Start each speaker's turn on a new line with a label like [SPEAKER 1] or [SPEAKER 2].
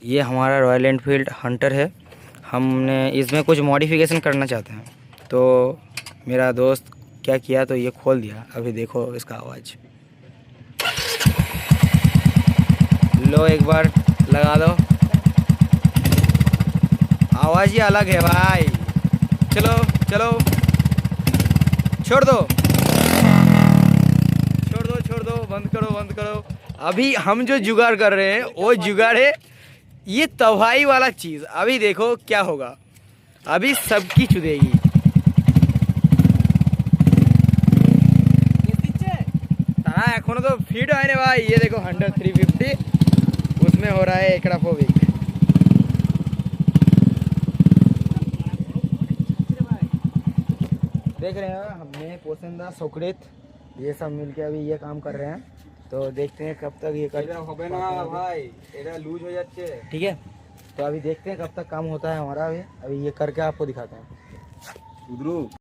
[SPEAKER 1] ये हमारा royal Enfield Hunter है। हमने इसमें कुछ मॉडिफिकेशन करना चाहते हैं, तो मेरा दोस्त क्या किया तो ये खोल दिया। अभी देखो इसका आवाज़, लो एक बार लगा दो, आवाज़ ही अलग है भाई। चलो चलो, छोड़ दो छोड़ दो छोड़ दो, बंद करो बंद करो। अभी हम जो जुगाड़ कर रहे हैं वो जुगाड़ है ये तबाही वाला चीज़। अभी देखो क्या होगा, अभी सबकी चुदेगी। तारा एखोनो तो फिट है ना भाई। ये देखो हंटर 350, उसमें हो रहा है एक्राफोबिक। देख रहे हैं हमने पोसेंदा सोकड़ित ये सब मिलके अभी ये काम कर रहे हैं, तो देखते हैं कब तक ये कर भाई। एरा लूज हो जाते, ठीक है। तो अभी देखते हैं कब तक काम होता है हमारा। अभी ये करके आपको दिखाते हैं।